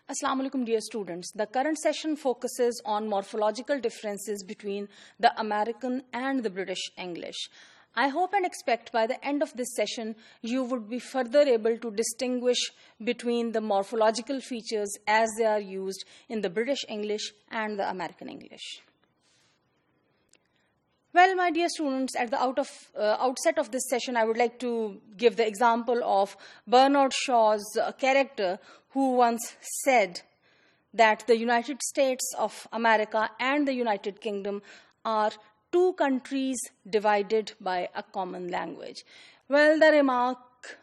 Assalamu alaikum, dear students. The current session focuses on morphological differences between the American and the British English. I hope and expect by the end of this session, you would be further able to distinguish between the morphological features as they are used in the British English and the American English. Well, my dear students, at the outset of this session, I would like to give the example of Bernard Shaw's character who once said that the United States of America and the United Kingdom are two countries divided by a common language. Well, the remark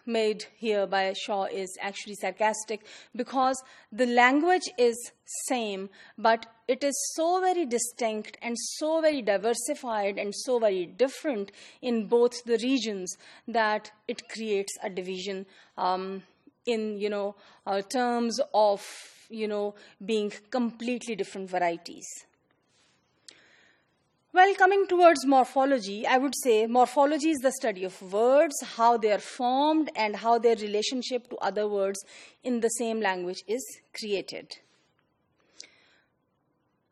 made here by Shaw is actually sarcastic because the language is same, but it is so very distinct and so very diversified and so very different in both the regions that it creates a division in terms of being completely different varieties. Well, coming towards morphology, I would say morphology is the study of words, how they are formed, and how their relationship to other words in the same language is created.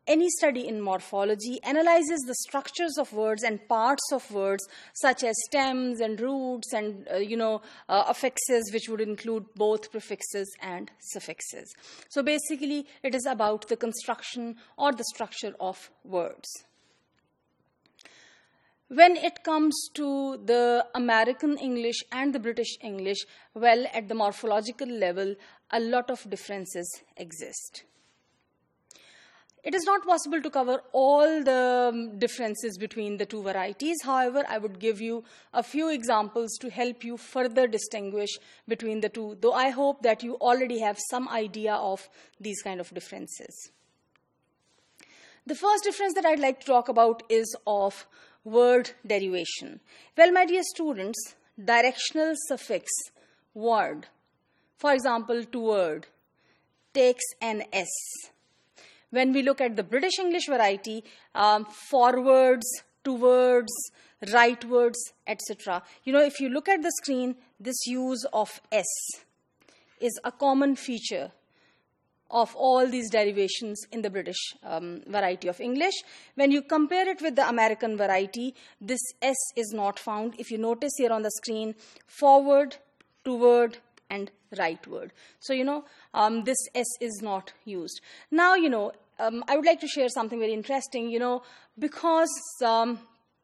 Any study in morphology analyzes the structures of words and parts of words, such as stems and roots and affixes, which would include both prefixes and suffixes. So basically, it is about the construction or the structure of words. When it comes to the American English and the British English, well, at the morphological level, a lot of differences exist. It is not possible to cover all the differences between the two varieties. However, I would give you a few examples to help you further distinguish between the two, though I hope that you already have some idea of these kind of differences. The first difference that I'd like to talk about is of word derivation. Well, my dear students, directional suffix word, for example, to word, takes an S. When we look at the British English variety, forwards, towards, rightwards, etc. If you look at the screen, this use of S is a common feature of all these derivations in the British variety of English. When you compare it with the American variety, this S is not found. If you notice here on the screen, forward, toward, and rightward. So, this S is not used. Now, I would like to share something very interesting, because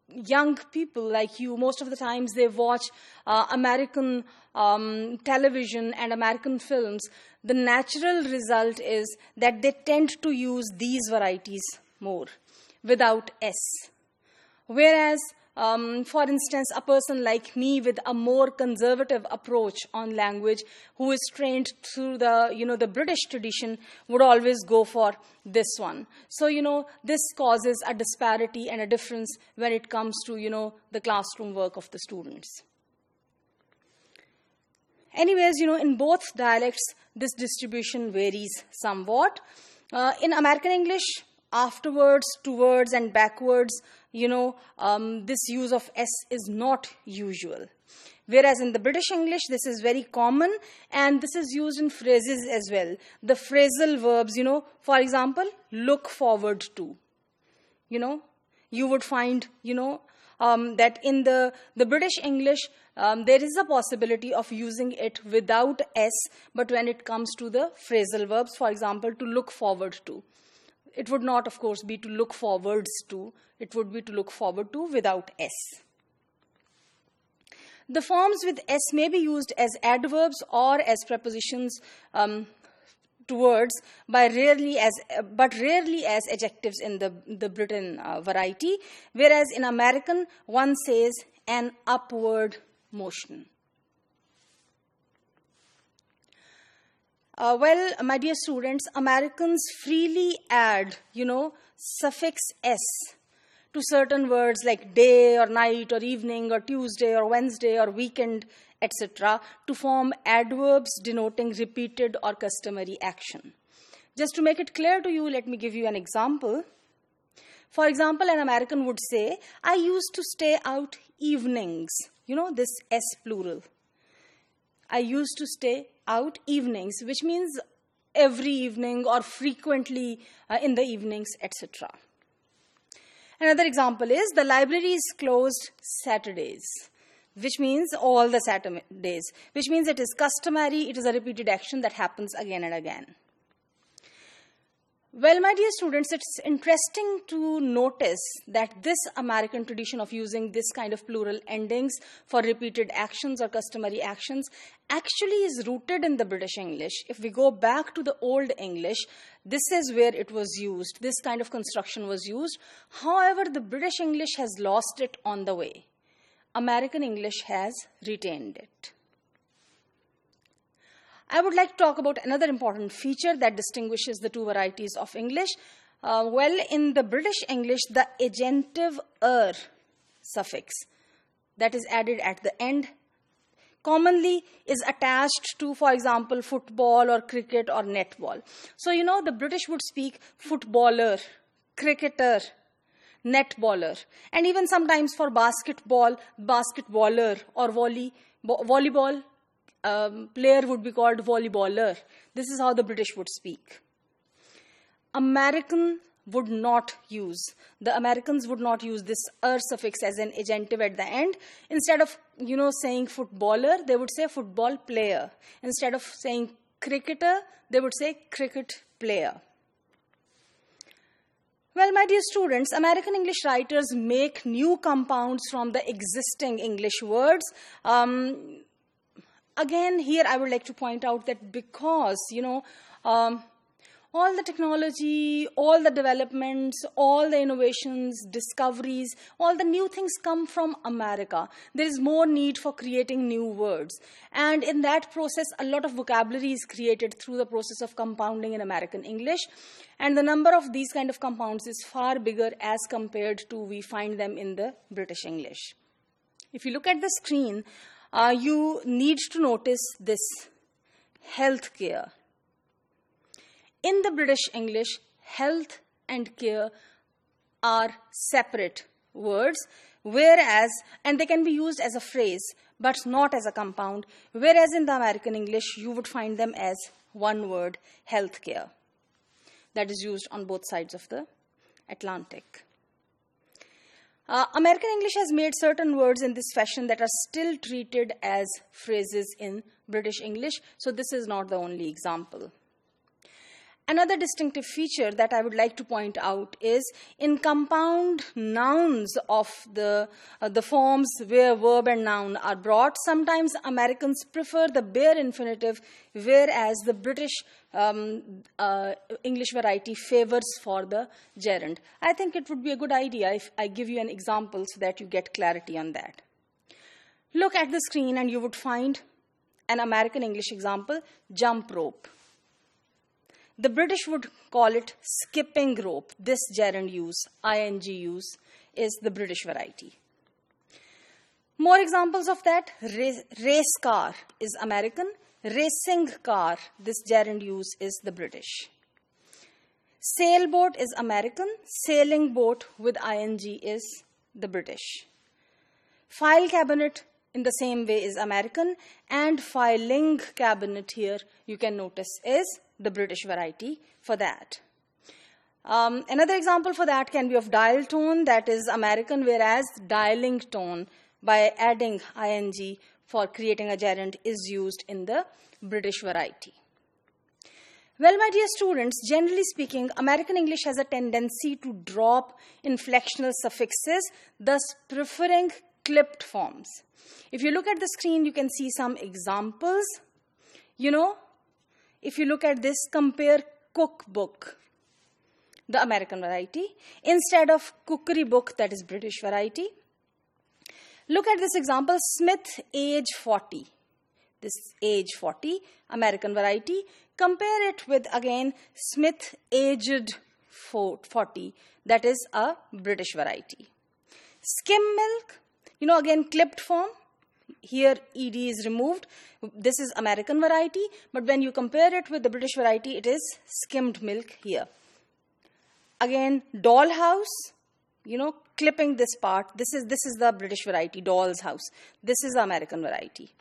young people like you, most of the times they watch American television and American films. The natural result is that they tend to use these varieties more without S. Whereas, for instance, a person like me with a more conservative approach on language who is trained through the British tradition would always go for this one. So, this causes a disparity and a difference when it comes to, the classroom work of the students. Anyways, in both dialects, this distribution varies somewhat. In American English, afterwards, towards, and backwards, this use of S is not usual. Whereas in the British English, this is very common, and this is used in phrases as well. The phrasal verbs, for example, look forward to. You would find, that in the British English, there is a possibility of using it without S, but when it comes to the phrasal verbs, for example, to look forward to. It would not, of course, be to look forwards to. It would be to look forward to without S. The forms with S may be used as adverbs or as prepositions to words, but rarely as adjectives in the Britain variety, whereas in American, one says an upward motion. Well, my dear students, Americans freely add, suffix-s to certain words like day or night or evening or Tuesday or Wednesday or weekend, etc., to form adverbs denoting repeated or customary action. Just to make it clear to you, let me give you an example. For example, an American would say, I used to stay out evenings. This S plural. I used to stay out evenings, which means every evening or frequently in the evenings, etc. Another example is the library is closed Saturdays, which means all the Saturdays, which means it is customary, it is a repeated action that happens again and again. Well, my dear students, it's interesting to notice that this American tradition of using this kind of plural endings for repeated actions or customary actions actually is rooted in the British English. If we go back to the Old English, this is where it was used. This kind of construction was used. However, the British English has lost it on the way. American English has retained it. I would like to talk about another important feature that distinguishes the two varieties of English. Well, in the British English, the agentive "er" suffix that is added at the end commonly is attached to, for example, football or cricket or netball. So, the British would speak footballer, cricketer, netballer, and even sometimes for basketball, basketballer, or volleyball, player would be called volleyballer. This is how the British would speak. The Americans would not use this "er" suffix as an agentive at the end. Instead of, saying footballer, they would say football player. Instead of saying cricketer, they would say cricket player. Well, my dear students, American English writers make new compounds from the existing English words. Again, here I would like to point out that because, all the technology, all the developments, all the innovations, discoveries, all the new things come from America. There is more need for creating new words. And in that process, a lot of vocabulary is created through the process of compounding in American English. And the number of these kind of compounds is far bigger as compared to we find them in the British English. If you look at the screen, you need to notice this: healthcare. In the British English, health and care are separate words, and they can be used as a phrase, but not as a compound, whereas in the American English, you would find them as one word, healthcare, that is used on both sides of the Atlantic. American English has made certain words in this fashion that are still treated as phrases in British English, so this is not the only example. Another distinctive feature that I would like to point out is in compound nouns of the forms where verb and noun are brought, sometimes Americans prefer the bare infinitive, whereas the British English variety favors for the gerund. I think it would be a good idea if I give you an example so that you get clarity on that. Look at the screen and you would find an American English example: jump rope. The British would call it skipping rope. This gerund use, ing use, is the British variety. More examples of that: race car is American. Racing car, this gerund use, is the British. Sailboat is American. Sailing boat with ing is the British. File cabinet in the same way is American, and filing cabinet here, you can notice, is the British variety for that. Another example for that can be of dial tone, that is American, whereas dialing tone by adding ing for creating a gerund is used in the British variety. Well, my dear students, generally speaking, American English has a tendency to drop inflectional suffixes, thus preferring clipped forms. If you look at the screen, you can see some examples. If you look at this, compare cookbook, the American variety, instead of cookery book, that is British variety. Look at this example: Smith, age 40. This age 40, American variety. Compare it with, again, Smith, aged 40. That is a British variety. Skim milk, again, clipped form. Here, ed is removed. This is American variety, but when you compare it with the British variety, it is skimmed milk here. Again, dollhouse, clipping this part. This is the British variety, doll's house. This is the American variety.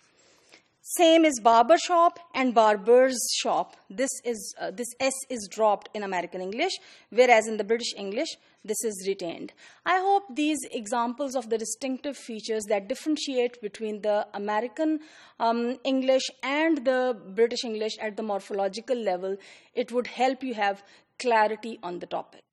Same is barber shop and barber's shop. This S is dropped in American English, whereas in the British English, this is retained. I hope these examples of the distinctive features that differentiate between the American English and the British English at the morphological level, it would help you have clarity on the topic.